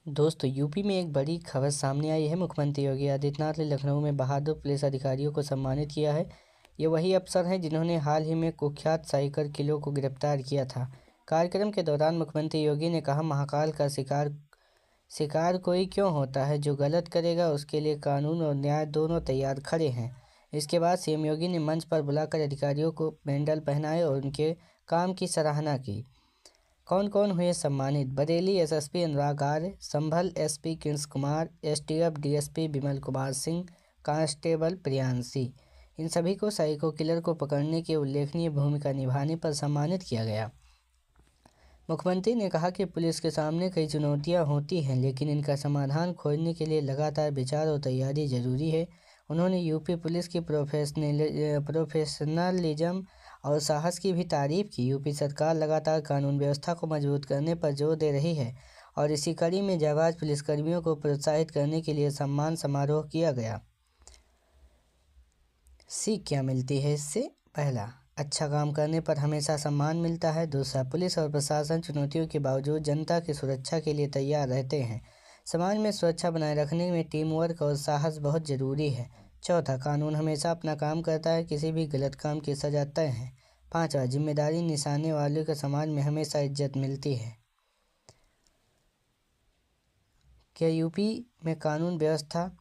दोस्तों, यूपी में एक बड़ी खबर सामने आई है। मुख्यमंत्री योगी आदित्यनाथ ने लखनऊ में बहादुर पुलिस अधिकारियों को सम्मानित किया है। ये वही अफसर हैं जिन्होंने हाल ही में कुख्यात साइकिल किलर को गिरफ्तार किया था। कार्यक्रम के दौरान मुख्यमंत्री योगी ने कहा, महाकाल का शिकार कोई क्यों होता है? जो गलत करेगा उसके लिए कानून और न्याय दोनों तैयार खड़े हैं। इसके बाद सीएम योगी ने मंच पर बुलाकर अधिकारियों को मेडल पहनाए और उनके काम की सराहना की। कौन कौन हुए सम्मानित? Bareilly SSP Anurag Arya, Sambhal SP Krishna Kumar, STF DSP Vimal Kumar Singh, constable Priyanshi. इन सभी को साइको किलर को पकड़ने की उल्लेखनीय भूमिका निभाने पर सम्मानित किया गया। मुख्यमंत्री ने कहा कि पुलिस के सामने कई चुनौतियां होती हैं, लेकिन इनका समाधान खोजने के लिए लगातार विचार और तैयारी जरूरी है। उन्होंने यूपी पुलिस की प्रोफेशनलिज्म और साहस की भी तारीफ की। यूपी सरकार लगातार कानून व्यवस्था को मजबूत करने पर जोर दे रही है और इसी कड़ी में जाबाज पुलिसकर्मियों को प्रोत्साहित करने के लिए सम्मान समारोह किया गया। सीख क्या मिलती है इससे? पहला, अच्छा काम करने पर हमेशा सम्मान मिलता है। दूसरा, पुलिस और प्रशासन चुनौतियों के बावजूद जनता की सुरक्षा के लिए तैयार रहते हैं। समाज में सुरक्षा बनाए रखने में टीम वर्क और साहस बहुत जरूरी है। चौथा, कानून हमेशा अपना काम करता है, किसी भी गलत काम की सजा तय है। पांचवा, जिम्मेदारी निभाने वालों को समाज में हमेशा इज्जत मिलती है। क्या यूपी में कानून व्यवस्था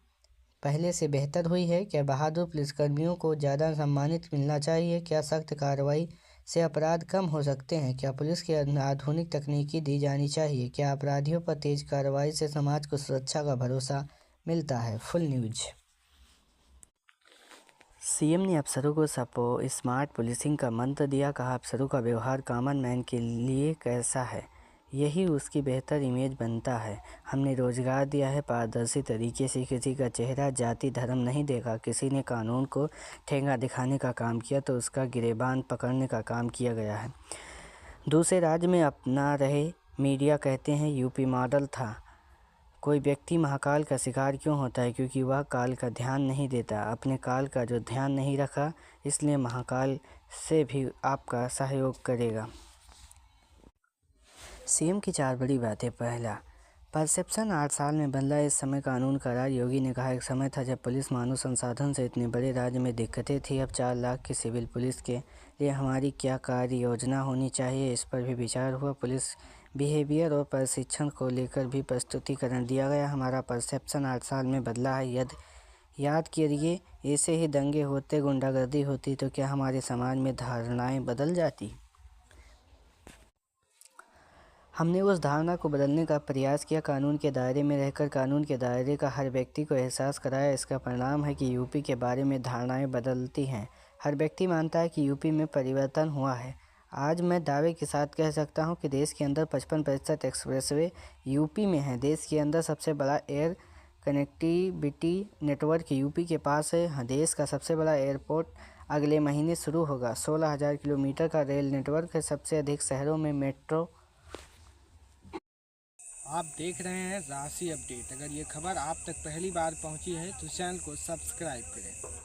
पहले से बेहतर हुई है? क्या बहादुर पुलिसकर्मियों को ज़्यादा सम्मानित मिलना चाहिए? क्या सख्त कार्रवाई से अपराध कम हो सकते हैं? क्या पुलिस की आधुनिक तकनीकी दी जानी चाहिए? क्या अपराधियों पर तेज कार्रवाई से समाज को सुरक्षा का भरोसा मिलता है? Full news. सीएम ने अफसरों को स्मार्ट पुलिसिंग का मंत्र दिया। कहा, अफसरों का व्यवहार कॉमन मैन के लिए कैसा है, यही उसकी बेहतर इमेज बनता है। हमने रोजगार दिया है, पारदर्शी तरीके से किसी का चेहरा जाति धर्म नहीं देखा। किसी ने कानून को ठेंगा दिखाने का काम किया तो उसका गिरेबान पकड़ने का काम किया गया है। दूसरे राज्य में अपना रहे मीडिया कहते हैं यूपी मॉडल था। कोई व्यक्ति महाकाल का शिकार क्यों होता है? क्योंकि वह काल का ध्यान नहीं देता। अपने काल का जो ध्यान नहीं रखा, इसलिए महाकाल से भी आपका सहयोग करेगा। सीएम की 4 बड़ी बातें। पहला, परसेप्शन 8 साल में बदला इस समय कानून का राज। योगी ने कहा, एक समय था जब पुलिस मानव संसाधन से इतने बड़े राज्य में दिक्कतें थी। अब 4 लाख की सिविल पुलिस के लिए हमारी क्या कार्य योजना होनी चाहिए, इस पर भी विचार हुआ। पुलिस बिहेवियर और प्रशिक्षण को लेकर भी प्रस्तुतिकरण दिया गया। हमारा परसेप्शन 8 साल में बदला है। याद करिए, ऐसे ही दंगे होते, गुंडागर्दी होती तो क्या हमारे समाज में धारणाएं बदल जाती? हमने उस धारणा को बदलने का प्रयास किया। कानून के दायरे में रहकर कानून के दायरे का हर व्यक्ति को एहसास कराया। इसका परिणाम है कि यूपी के बारे में धारणाएं बदलती हैं। हर व्यक्ति मानता है कि यूपी में परिवर्तन हुआ है। आज मैं दावे के साथ कह सकता हूं कि देश के अंदर 55% एक्सप्रेसवे यूपी में है। देश के अंदर सबसे बड़ा एयर कनेक्टिविटी नेटवर्क यूपी के पास है। देश का सबसे बड़ा एयरपोर्ट अगले महीने शुरू होगा। 16,000 किलोमीटर का रेल नेटवर्क है। सबसे अधिक शहरों में मेट्रो। आप देख रहे हैं राशि अपडेट। अगर ये खबर आप तक पहली बार पहुंची है तो चैनल को सब्सक्राइब करें।